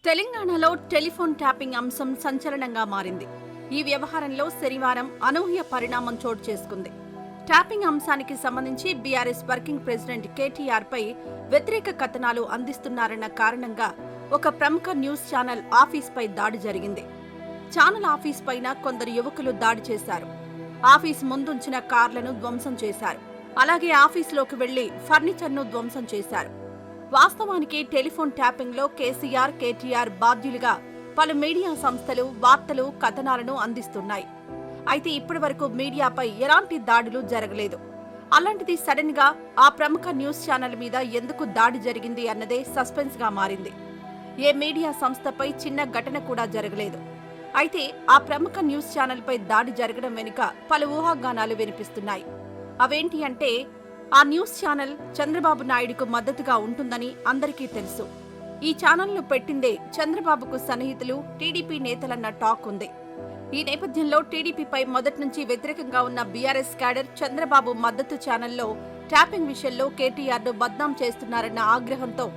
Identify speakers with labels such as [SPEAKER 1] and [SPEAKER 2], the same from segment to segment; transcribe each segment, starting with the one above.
[SPEAKER 1] తెలంగాణలో telephone tapping అంశం సంచలనంగా మారింది. ఈ వ్యవహారంలో శనివారం అనూహ్య పరిణామం చోటు చేసుకుంది. ట్యాపింగ్ అంశానికి సంబంధించి బీఆర్ఎస్ వర్కింగ్ ప్రెసిడెంట్ కేటీఆర్ పై వ్యతిరేక కథనాలు అందిస్తున్నారన్న కారణంగా ఒక ప్రముఖ న్యూస్ ఛానల్ ఆఫీస్పై దాడి జరిగింది. ఛానల్ ఆఫీస్ పైన కొందరు యువకులు దాడి చేశారు. ఆఫీస్ ముందుంచిన కార్లను ధ్వంసం చేశారు. అలాగే ఆఫీసులోకి వెళ్లి ఫర్నిచర్ను ధ్వంసం చేశారు. వాస్తవానికి టెలిఫోన్ ట్యాపింగ్లో కేసీఆర్, కేటీఆర్ బాధ్యులుగా పలు మీడియా సంస్థలు వార్తలు, కథనాలను అందిస్తున్నాయి. అయితే ఇప్పటి వరకు మీడియాపై ఎలాంటి దాడులు జరగలేదు. అలాంటిది సడన్ గా ఆ ప్రముఖ న్యూస్ ఛానల్ మీద ఎందుకు దాడి జరిగింది అన్నదే సస్పెన్స్ గా మారింది. ఏ మీడియా సంస్థపై చిన్న ఘటన కూడా జరగలేదు. అయితే ఆ ప్రముఖ న్యూస్ ఛానల్ పై దాడి జరగడం వెనుక పలు ఊహాగానాలు వినిపిస్తున్నాయి. అవేంటి అంటే, ఆ న్యూస్ ఛానల్ చంద్రబాబు నాయుడుకు మద్దతుగా ఉంటుందని అందరికీ తెలుసు. ఈ ఛానల్ను పెట్టిందే చంద్రబాబుకు సన్నిహితులు, టీడీపీ నేతలన్న టాక్ ఉంది. ఈ నేపథ్యంలో టీడీపీపై మొదటి నుంచి వ్యతిరేకంగా ఉన్న బీఆర్ఎస్ క్యాడర్ చంద్రబాబు మద్దతు ఛానల్లో ట్యాపింగ్ విషయంలో కేటీఆర్ను బద్నాం చేస్తున్నారన్న ఆగ్రహంతో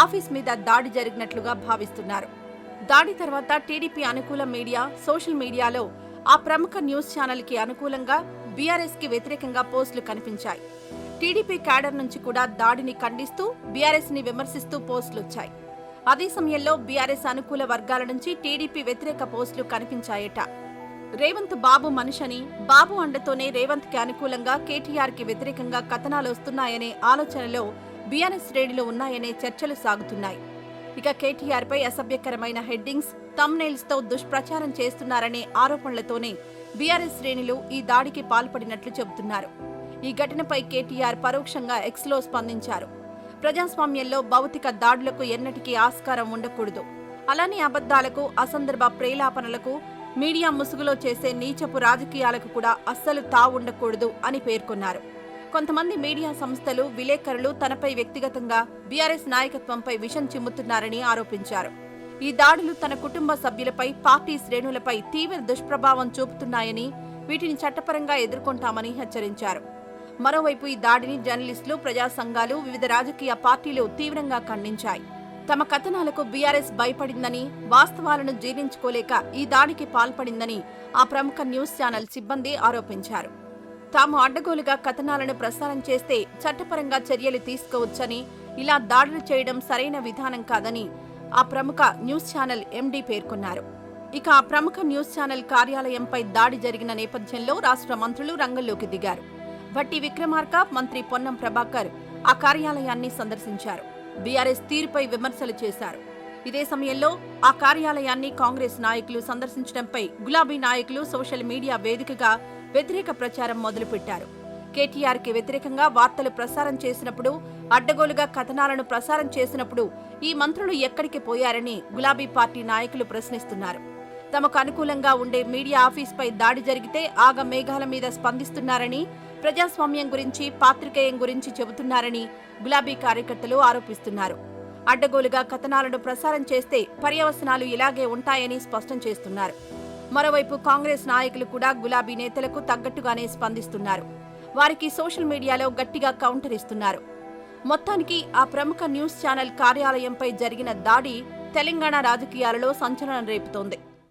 [SPEAKER 1] ఆఫీస్ మీద దాడి జరిగినట్లుగా భావిస్తున్నారు. దాడి తర్వాత టీడీపీ అనుకూల మీడియా, సోషల్ మీడియాలో ఆ ప్రముఖ న్యూస్ ఛానల్కి అనుకూలంగా, బీఆర్ఎస్కి వ్యతిరేకంగా పోస్టులు కనిపించాయి. టీడీపీ క్యాడర్ నుంచి కూడా దాడిని ఖండిస్తూ, బీఆర్ఎస్ని విమర్శిస్తూ పోస్టులొచ్చాయి. అదే సమయంలో బీఆర్ఎస్ అనుకూల వర్గాల నుంచి టీడీపీ వ్యతిరేక పోస్టులు కనిపించాయట. రేవంత్ బాబు మనిషని, బాబు అండతోనే రేవంత్కి అనుకూలంగా, కేటీఆర్కి వ్యతిరేకంగా కథనాలు వస్తున్నాయనే ఆలోచనలో బీఆర్ఎస్ శ్రేణులు ఉన్నాయనే చర్చలు సాగుతున్నాయి. ఇక కేటీఆర్పై అసభ్యకరమైన హెడ్డింగ్స్, థంబ్నెయిల్స్తో దుష్ప్రచారం చేస్తున్నారనే ఆరోపణలతోనే బీఆర్ఎస్ శ్రేణులు ఈ దాడికి పాల్పడినట్లు చెబుతున్నారు. ఈ ఘటనపై కేటీఆర్ పరోక్షంగా ఎక్స్లో స్పందించారు. ప్రజాస్వామ్యంలో భౌతిక దాడులకు ఎన్నటికీ ఆస్కారం ఉండకూడదు. అలానే అబద్దాలకు, అసందర్భ ప్రేలాపనలకు, మీడియా ముసుగులో చేసే నీచపు రాజకీయాలకు కూడా అస్సలు తావుండకూడదు అని పేర్కొన్నారు. కొంతమంది మీడియా సంస్థలు, విలేకరులు తనపై వ్యక్తిగతంగా బీఆర్ఎస్ నాయకత్వంపై విషం చిమ్ముతున్నారని ఆరోపించారు. ఈ దాడులు తన కుటుంబ సభ్యులపై, పార్టీ శ్రేణులపై తీవ్ర దుష్ప్రభావం చూపుతున్నాయని, వీటిని చట్టపరంగా ఎదుర్కొంటామని హెచ్చరించారు. మరోవైపు ఈ దాడిని జర్నలిస్టులు, ప్రజా సంఘాలు, వివిధ రాజకీయ పార్టీలు తీవ్రంగా ఖండించాయి. తమ కథనాలకు బీఆర్ఎస్ భయపడిందని, వాస్తవాలను జీర్ణించుకోలేక ఈ దాడికి పాల్పడిందని ఆ ప్రముఖ న్యూస్ ఛానల్ సిబ్బంది ఆరోపించారు. తాము అడ్డగోలుగా కథనాలను ప్రసారం చేస్తే చట్టపరంగా చర్యలు తీసుకోవచ్చని, ఇలా దాడులు చేయడం సరైన విధానం కాదని ఆ ప్రముఖ న్యూస్ ఛానల్ ఎండీ పేర్కొన్నారు. ఇక ఆ ప్రముఖ న్యూస్ ఛానల్ కార్యాలయంపై దాడి జరిగిన నేపథ్యంలో రాష్ట్ర మంత్రులు రంగంలోకి దిగారు. భట్టి విక్రమార్క, మంత్రి పొన్నం ప్రభాకర్ ఆ కార్యాలయాన్ని సందర్శించారు. బీఆర్ఎస్ తీరుపై విమర్శలు చేశారు. ఇదే సమయంలో ఆ కార్యాలయాన్ని కాంగ్రెస్ నాయకులు సందర్శించడంపై గులాబీ నాయకులు సోషల్ మీడియా వేదికగా వ్యతిరేక ప్రచారం మొదలుపెట్టారు. కేటీఆర్కి వ్యతిరేకంగా వార్తలు ప్రసారం చేసినప్పుడు, అడ్డగోలుగా కథనాలను ప్రసారం చేసినప్పుడు ఈ మంత్రులు ఎక్కడికి పోయారని గులాబీ పార్టీ నాయకులు ప్రశ్నిస్తున్నారు. తమకు అనుకూలంగా ఉండే మీడియా ఆఫీస్పై దాడి జరిగితే ఆగ మేఘాల మీద స్పందిస్తున్నారని, ప్రజాస్వామ్యం గురించి, పాత్రికేయం గురించి చెబుతున్నారని గులాబీ కార్యకర్తలు ఆరోపిస్తున్నారు. అడ్డగోలుగా కథనాలను ప్రసారం చేస్తే పర్యవసనాలు ఇలాగే ఉంటాయని స్పష్టం చేస్తున్నారు. మరోవైపు కాంగ్రెస్ నాయకులు కూడా గులాబీ నేతలకు తగ్గట్టుగానే స్పందిస్తున్నారు. వారికి సోషల్ మీడియాలో గట్టిగా కౌంటర్ ఇస్తున్నారు. మొత్తానికి ఆ ప్రముఖ న్యూస్ ఛానల్ కార్యాలయంపై జరిగిన దాడి తెలంగాణ రాజకీయాలలో సంచలనం రేపుతోంది.